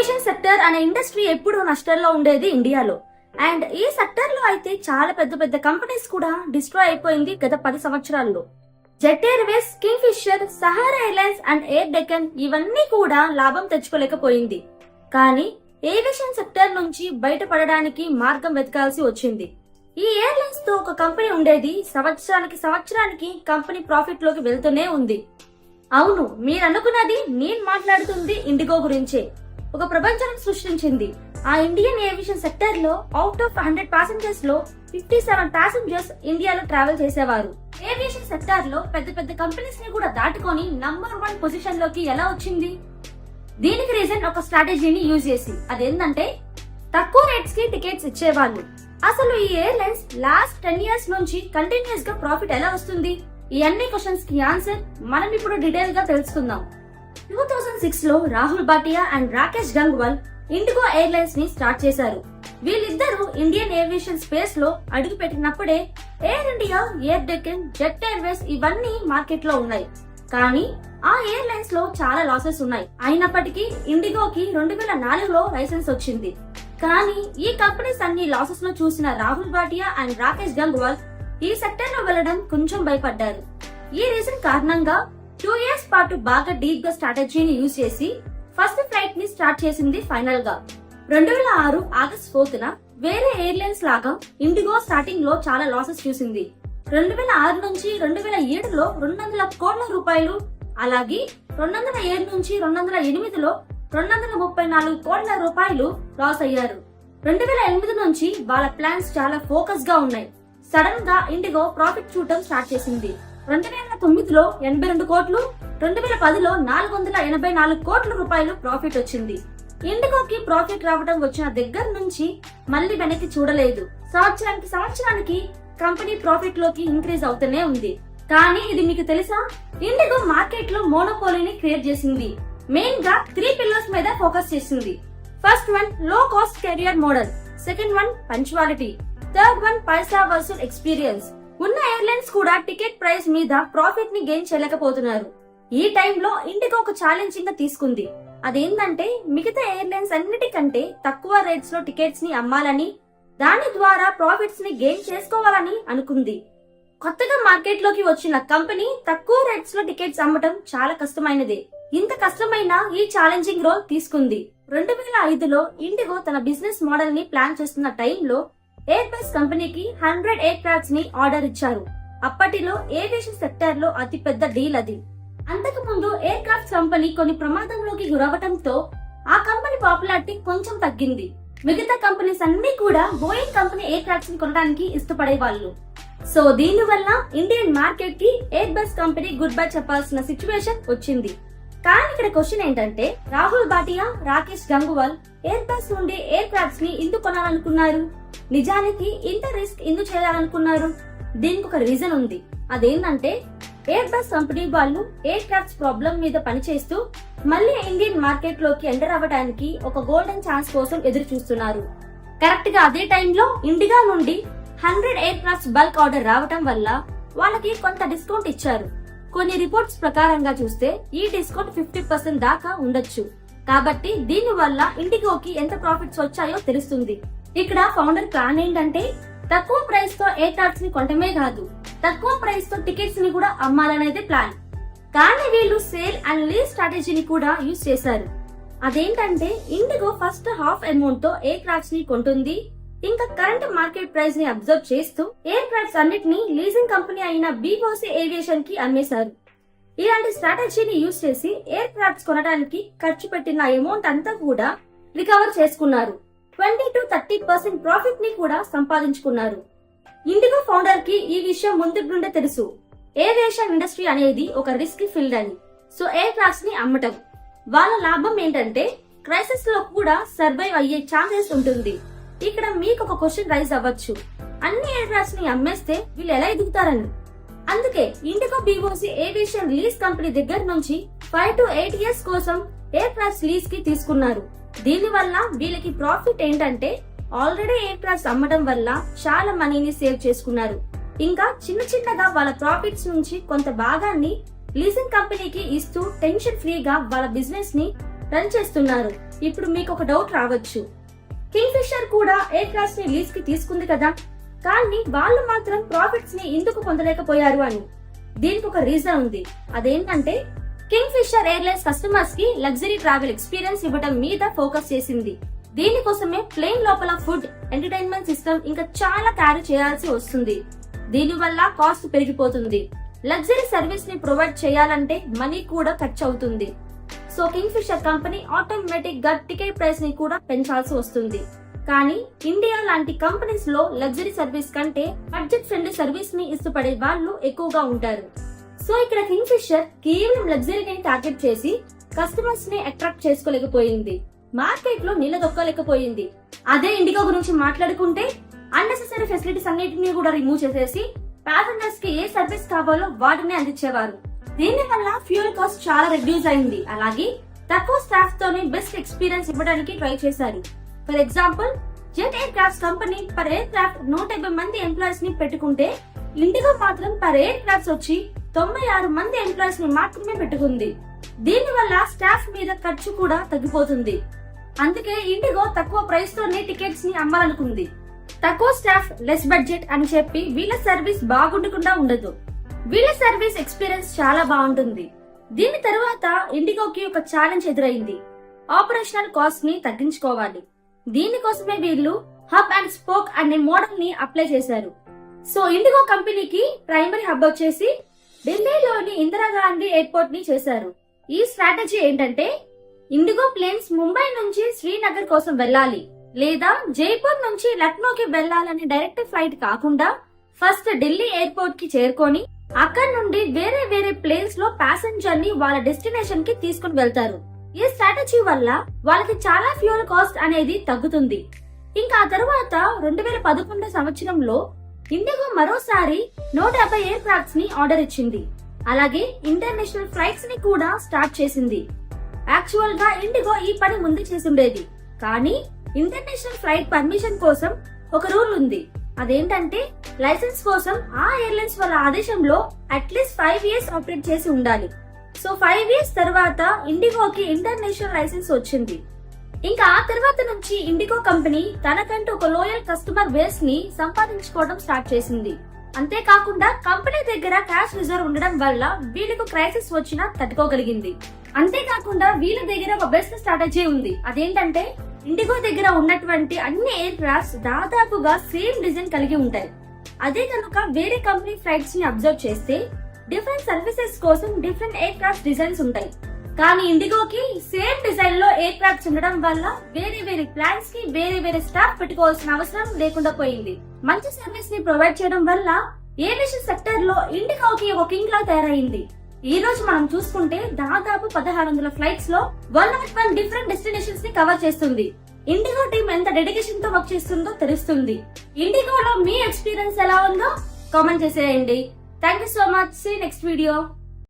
Aviation sector అనే industry ఎప్పుడు నష్టాల్లో ఉండేది ఇండియాలో. అండ్ ఈ సెక్టర్ లో అయితే చాలా పెద్ద పెద్ద కంపెనీస్ కూడా డిస్ట్రాయ్ అయిపోయింది గత 10 సంవత్సరాల్లో. Jet Airways, Kingfisher, Sahara Airlines and Air Deccan ఇవన్నీ కూడా లాభం తెచ్చుకోలేకపోయింది. కానీ ఏవియేషన్ సెక్టర్ నుంచి బయటపడడానికి మార్గం వెతకాల్సి వచ్చింది. ఈ ఎయిర్లైన్స్ తో ఒక కంపెనీ ఉండేది, సంవత్సరానికి కంపెనీ ప్రాఫిట్ లోకి వెళ్తూనే ఉంది. అవును, మీరు అనుకున్నది నేను మాట్లాడుతుంది ఇండిగో గురించే. ఒక ప్రపంచాన్ని సృష్టించింది. ఆ ఇండియన్ ఏవియేషన్ సెక్టర్ లో అవుట్ ఆఫ్ 100 ప్యాసింజర్స్ లో 57 ప్యాసింజర్స్ ఇండియాలో ట్రావెల్ చేసేవారు. ఏవియేషన్ సెక్టర్ లో పెద్ద పెద్ద కంపెనీస్ ని కూడా దాటుకొని నంబర్ 1 పొజిషన్ లోకి ఎలా వచ్చింది? దీనికి రీజన్ ఒక స్ట్రాటజీని యూజ్ చేసి, అదేంటంటే తక్కువ రేట్స్ కి టికెట్స్ ఇచ్చేవాళ్ళు. అసలు ఈ ఎయిర్లైన్స్ లాస్ట్ 10 ఇయర్స్ నుంచి కంటిన్యూస్ గా ప్రాఫిట్ ఎలా వస్తుంది? ఈ అన్ని క్వశ్చన్స్ కి ఆన్సర్ మనం ఇప్పుడు డీటెయిల్ గా తెలుసుకుందాం. 2006 లో Rahul Bhatia and Rakesh Gangwal IndiGo Airlines ని స్టార్ట్ చేశారు. వీళ్ళిద్దరూ ఇండియన్ ఏవియేషన్ స్పేస్ లో అడుగు పెట్టినప్పుడే Air India, Air Deccan, Jet Airways ఇవన్నీ మార్కెట్ లో ఉన్నాయి. కానీ ఆ ఎయిర్లైన్స్ లో చాలా లాసెస్ ఉన్నాయి. అయినప్పటికీ ఇండిగోకి 2004లో లైసెన్స్ వచ్చింది. కానీ ఈ కంపెనీస్ అన్ని లాసెస్ లో చూసిన రాహుల్ భాటియా అండ్ రాకేష్ గంగ్వాల్ ఈ సెక్టర్ లో వెళ్లడం కొంచెం భయపడ్డారు. ఈ రీజన్ కారణంగా 2 ఇయర్స్ పాటు బాగా డీప్ గా స్ట్రాటజీని యూజ్ చేసి ఫస్ట్ ఫ్లైట్ ని స్టార్ట్ చేసింది. ఫైనల్ గా 2006 ఆగస్ట్ 4న వేరే ఎయిర్లైన్స్ లాగా ఇండిగో స్టార్టింగ్ లో చాలా లాసెస్ చూసింది. 2006 నుంచి 2007లో 200 కోట్ల రూపాయలు, అలాగే 2007 నుంచి 2008లో 234 కోట్ల రూపాయలు లాస్ అయ్యారు. 2008 నుంచి వాళ్ళ ప్లాన్స్ చాలా ఫోకస్ గా ఉన్నాయి. సడన్ గా ఇండిగో ప్రాఫిట్ చూడటం స్టార్ట్ చేసింది. 2009లో 82 కోట్లు, 2010లో 484 కోట్ల రూపాయలు ప్రాఫిట్ వచ్చింది. ఇండిగోకి ప్రాఫిట్ రావడం వచ్చిన దగ్గర నుంచి మళ్ళీ వెనక్కి చూడలేదు. సంవత్సరానికి కంపెనీ ప్రాఫిట్ లోకి ఇంక్రీజ్ అవుతూనే ఉంది. కానీ ఇది మీకు తెలుసా? ఇండిగో మార్కెట్ లో మోనోపోలీని క్రియేట్ చేసింది. మెయిన్ గా 3 పిల్లర్స్ మీద ఫోకస్ చేసింది. First one low cost carrier model, second one punctuality, third one పైసా వసూల్ ఎక్స్పీరియన్స్. ఉన్న ఎయిర్లైన్స్ కూడా టికెట్ ప్రైస్ మీద ప్రాఫిట్ ని గెయిన్ చేయలేకపోతున్నారు. ఈ టైంలో ఇండిగో ఒక ఛాలెంజింగ్ గా తీసుకుంది. అదేంటంటే మిగతా ఎయిర్లైన్స్ అన్నిటికంటే తక్కువ రేట్స్ లో టికెట్స్ ని అమ్మాలని, దాని ద్వారా ప్రాఫిట్స్ ని గెయిన్ చేసుకోవాలని అనుకుంది. కొత్తగా మార్కెట్ లోకి వచ్చిన కంపెనీ తక్కువ రేట్స్ లో టికెట్స్ అమ్మటం చాలా కష్టమైనదే. ఇంత కష్టమైన ఈ ఛాలెంజింగ్ రోల్ తీసుకుంది. 2005లో ఇండిగో తన బిజినెస్ మోడల్ ని ప్లాన్ చేస్తున్న టైంలో ఎయిర్ బస్ కంపెనీకి 100 ఎయిర్ క్రాఫ్ట్స్ ని ఆర్డర్ ఇచ్చారు. అప్పటిలో ఏవియేషన్ సెక్టర్ లో అతి పెద్ద డీల్ అది. అంతకు ముందు ఎయిర్ క్రాఫ్ట్ కంపెనీ కొన్ని ప్రమాదంలోకి గురవటంతో ఆ కంపెనీ పాపులారిటీ కొంచెం తగ్గింది. మిగతా కంపెనీస్ అన్ని కూడా బోయింగ్ కంపెనీ ఎయిర్ క్రాఫ్ట్స్ ని కొనడానికి ఇష్టపడేవాళ్ళు. సో దీని వల్ల ఇండియన్ మార్కెట్ కి air bus company good bye చెప్పాల్సిన సిచ్యువేషన్ వచ్చింది. కానీ ఇక్కడ క్వశ్చన్ ఏంటంటే, రాహుల్ భాటియా, రాకేష్ గంగ్వాల్ ఎయిర్ బస్ నుండి ఎయిర్ క్రాఫ్ట్స్ ని ఎందుకు కొనాలనుకున్నారు? నిజానికి ఇంత రిస్క్ ఎందుకు చేయాలనుకున్నారు? దీనికి ఒక రీజన్ ఉంది. అదేంటంటే ఎయిర్ బస్ కంపెనీ వాళ్ళు ఎయిర్ క్రాఫ్ట్స్ ప్రాబ్లం మీద పనిచేస్తూ మళ్ళీ ఇండియన్ మార్కెట్ లోకి ఎంటర్ అవ్వడానికి ఒక గోల్డెన్ ఛాన్స్ కోసం ఎదురు చూస్తున్నారు. కరెక్ట్ గా అదే టైంలో ఇండిగో నుండి 100 ఎయిర్ క్రాఫ్ట్స్ బల్క్ ఆర్డర్ రావటం వల్ల వాళ్ళకి కొంత డిస్కౌంట్ ఇచ్చారు. కొన్ని రిపోర్ట్స్ ప్రకారంగా చూస్తే ఈ డిస్కౌంట్ 50% దాకా ఉండొచ్చు. కాబట్టి దీని వల్ల ఇండిగోకి ఎంత ప్రాఫిట్స్ వచ్చాయో తెలుస్తుంది. ఇక్కడ ఫౌండర్ ప్లాన్ ఏంటంటే తక్కువ ప్రైస్ తో ఎయిర్ క్రాఫ్ట్స్ ని కొనటమే కాదు, తక్కువ ప్రైస్ తో టికెట్స్ ని కూడా అమ్మాలనేదే ప్లాన్. కానీ వీళ్ళు సేల్ అండ్ లీజ్ స్ట్రాటజీని కూడా యూజ్ చేశారు. అదేంటంటే ఇండిగో ఫస్ట్ హాఫ్ అమౌంట్ తో ఎయిర్ క్రాఫ్ట్స్ ని కొంటుంది. ఇంకా కరెంట్ మార్కెట్ ప్రైస్ ని అబ్జర్వ్ చేస్తూ ఎయిర్ క్రాఫ్ట్స్ అన్నిటిని లీజింగ్ కంపెనీ అయిన బీఓసీ ఏవియేషన్ కి అమ్మేశారు. ఇలాంటి స్ట్రాటజీని యూజ్ చేసి ఎయిర్ క్రాఫ్ట్స్ కొనడానికి ఖర్చు పెట్టిన అమౌంట్ అంతా కూడా రికవర్ చేసుకున్నారు. 20-30% ప్రాఫిట్ ని కూడా సంపాదించుకున్నారు. ఇండిగో ఫౌండర్ కి ఈ విషయం ముందు నుండే తెలుసు. ఏవియేషన్ ఇండస్ట్రీ అనేది ఒక రిస్కీ ఫీల్డ్ అని. సో ఎయిర్ క్రాఫ్ట్స్ ని అమ్మటం వాళ్ళ లాభం ఏంటంటే క్రైసిస్ లో కూడా సర్వైవ్ అయ్యే ఛాన్సెస్ ఉంటుంది. ఇక్కడ మీకు ఒక క్వశ్చన్ రైజ్ అవ్వచ్చు, అన్ని ఎయిర్ క్రాఫ్ట్స్ ని అమ్మేస్తే వీళ్ళు ఎలా ఎదుగుతారని. అందుకే IndiGo BOC aviation lease company దగ్గర నుంచి 5 to 8 ఇయర్స్ కోసం ఎయిర్ క్రాఫ్ట్స్ లీజ్ కి తీసుకున్నారు. దీని వల్ల వీళ్ళకి ప్రాఫిట్ ఏంటంటే ఆల్రెడీ ఎయిర్ క్రాఫ్ట్స్ అమ్మడం వల్ల చాలా మనీని సేవ్ చేసుకున్నారు. ఇంకా చిన్నగా వాళ్ళ ప్రాఫిట్స్ నుంచి కొంత భాగాన్ని లీజింగ్ కంపెనీకి ఇస్తూ టెన్షన్ ఫ్రీగా వాళ్ళ బిజినెస్ ని రన్ చేస్తున్నారు. ఇప్పుడు మీకు ఒక డౌట్ రావచ్చు, కింగ్ ఫిషర్ కూడా ఎయిర్ క్రాఫ్ట్స్ ని లీజ్ కి తీసుకుంది కదా, కానీ వాళ్ళు మాత్రం ప్రాఫిట్స్ ని ఎందుకు పొందలేకపోయారు అని. దీనికి ఒక రీజన్ ఉంది. అదేంటంటే కింగ్ ఫిషర్ ఎయిర్లైన్స్ కస్టమర్స్ కి లగ్జరీ ట్రావెల్ ఎక్స్పీరియన్స్ ఇవ్వడం మీద ఫోకస్ చేసింది. దీనికోసమే ప్లేన్ లోపల ఫుడ్, ఎంటర్టైన్మెంట్ సిస్టమ్ ఇంకా చాలా క్యారీ చేయాల్సి వస్తుంది. దీనివల్ల కాస్ట్ పెరిగిపోతుంది. లగ్జరీ సర్వీస్ ని ప్రొవైడ్ చేయాలంటే మనీ కూడా ఖర్చు అవుతుంది. So Kingfisher company automatic గా టికెట్ ప్రైస్ ని కూడా పెంచాల్సి వస్తుంది. కానీ ఇండియా లాంటి కంపెనీస్ లో లగ్జరీ సర్వీస్ కంటే బడ్జెట్ ఫ్రెండ్లీ సర్వీస్ ని ఇష్టపడే వాళ్ళు ఎక్కువగా ఉంటారు. సో ఇక్కడ కింగ్ ఫిషర్ కేవలం లగ్జరీని టార్గెట్ చేసి కస్టమర్స్ ని అట్రాక్ట్ చేసుకోలేకపోయింది, మార్కెట్ లో నిలదొక్కలేకపోయింది. అదే ఇండిగో గురించి మాట్లాడుకుంటే అన్నెసెసరీ ఫెసిలిటీస్ అన్నిటిని కూడా రిమూవ్ చేసేసి ప్యాసింజర్స్ కి ఏ సర్వీస్ కావాలో వాటిని అందించేవారు. దీని వల్ల ఫ్యూయల్ కాస్ట్ చాలా రెడ్యూస్ అయింది. అలాగే తక్కువ స్టాఫ్ తోనే బెస్ట్ ఎక్స్పీరియన్స్ ఇవ్వడానికి ట్రై చేశారు. For example, jet air crafts company per air craft 150 మంది ఎంప్లాయీస్ ని పెట్టుకుంటే ఇండిగో మాత్రం పర్ ఎయిర్ క్రాఫ్ట్స్ వచ్చి 96 మంది ఎంప్లాయీస్ ని మాత్రమే పెట్టుకుంది. దీని వల్ల స్టాఫ్ మీద ఖర్చు కూడా తగ్గిపోతుంది. అందుకే ఇండిగో తక్కువ ప్రైస్ తోనే టికెట్స్ ని అమ్మాలనుకుంది. తక్కువ స్టాఫ్, లెస్ బడ్జెట్ అని చెప్పి వీళ్ళ సర్వీస్ బాగుండకుండా ఉండదు. వీళ్ళ సర్వీస్ ఎక్స్పీరియన్స్ చాలా బాగుంటుంది. దీని తర్వాత ఇండిగోకి ఒక ఛాలెంజ్ ఎదురైంది. ఆపరేషనల్ కాస్ట్ ని తగ్గించుకోవాలి. దీనికోసమే వీళ్ళు హబ్ అండ్ స్పోక్ అనే మోడల్ ని అప్లై చేశారు. సో ఇండిగో కంపెనీకి ప్రైమరీ హబ్ వచ్చేసి ఢిల్లీలోని ఇందిరాగాంధీ ఎయిర్పోర్ట్ ని చేశారు. ఈ స్ట్రాటజీ ఏంటంటే ఇండిగో ప్లేన్స్ ముంబై నుంచి శ్రీనగర్ కోసం వెళ్ళాలి, లేదా జైపూర్ నుంచి లక్నోకి వెళ్ళాలని డైరెక్ట్ ఫ్లైట్ కాకుండా ఫస్ట్ ఢిల్లీ ఎయిర్పోర్ట్ కి చేరుకొని అక్కడ నుండి వేరే వేరే ప్లేన్స్ లో ప్యాసింజర్ ని వాళ్ళ డెస్టినేషన్ కి తీసుకుని వెళ్తారు. ఈ స్ట్రాటజీ వల్ల వాళ్ళకి చాలా ఫ్యూయల్ కాస్ట్ అనేది తగ్గుతుంది. ఇంకా ఆ తర్వాత 2011 సంవత్సరంలో ఇండిగో మరోసారి 150 ఎయిర్ క్రాఫ్ట్స్ ని ఆర్డర్ ఇచ్చింది. అలాగే ఇంటర్నేషనల్ ఫ్లైట్స్ ని కూడా స్టార్ట్ చేసింది. యాక్చువల్ గా ఇండిగో ఈ పని ముందు చేసుండేది, కానీ ఇంటర్నేషనల్ ఫ్లైట్ పర్మిషన్ కోసం ఒక రూల్ ఉంది. అదేంటంటే లైసెన్స్ కోసం ఆ ఎయిర్లైన్స్ వాళ్ళ ఆదేశంలో అట్లీస్ట్ 5 ఇయర్స్ ఆపరేట్ చేసి ఉండాలి. సో 5 ఇయర్స్ తర్వాత ఇండిగోకి ఇంటర్నేషనల్ లైసెన్స్ వచ్చింది. ఇంకా ఆ తర్వాత నుంచి ఇండిగో కంపెనీ తనకంటూ ఒక లోయల్ కస్టమర్ బేస్ ని సంపాదించుకోవడం స్టార్ట్ చేసింది. అంతేకాకుండా కంపెనీ దగ్గర క్యాష్ రిజర్వ్ ఉండడం వల్ల వీళ్ళకు క్రైసిస్ వచ్చినా తట్టుకోగలిగింది. అంతేకాకుండా వీళ్ళ దగ్గర ఒక బెస్ట్ స్ట్రాటజీ ఉంది. అదేంటంటే ఇండిగో దగ్గర ఉన్నటువంటి అన్ని ఎయిర్ క్రాఫ్ట్స్ దాదాపుగా సేమ్ డిజైన్ కలిగి ఉంటాయి. అదే కనుక వేరే కంపెనీ ఫ్లైట్స్ ని అబ్జర్వ్ చేస్తే డిఫరెంట్ సర్వీసెస్ కోసం డిఫరెంట్ ఎయిర్ క్రాఫ్ట్ డిజైన్స్ ఉంటాయి. కానీ ఇండిగోకి సేమ్ డిజైన్ లో ఎయిర్ క్రాఫ్ట్స్ ఉండడం వల్ల వేరే వేరే ప్లాన్స్ కి వేరే వేరే స్టాఫ్ పెట్టుకోవాల్సిన అవసరం లేకుండా పోయింది. మంచి సర్వీస్ ని ప్రొవైడ్ చేయడం వల్ల ఏవియేషన్ సెక్టర్ లో ఇండిగోకి ఒక కింగ్ లా తయారైంది. ఈ రోజు మనం చూసుకుంటే దాదాపు 1600 ఫ్లైట్స్ లో 101 డిఫరెంట్ డెస్టినేషన్స్ ని కవర్ చేస్తుంది. ఇండిగో టీమ్ ఎంత డెడికేషన్ తో వర్క్ చేస్తుందో తెలుస్తుంది. ఇండిగోలో మీ ఎక్స్పీరియన్స్ ఎలా ఉందో కామెంట్ చేసేయండి. Thank you so much. See next video.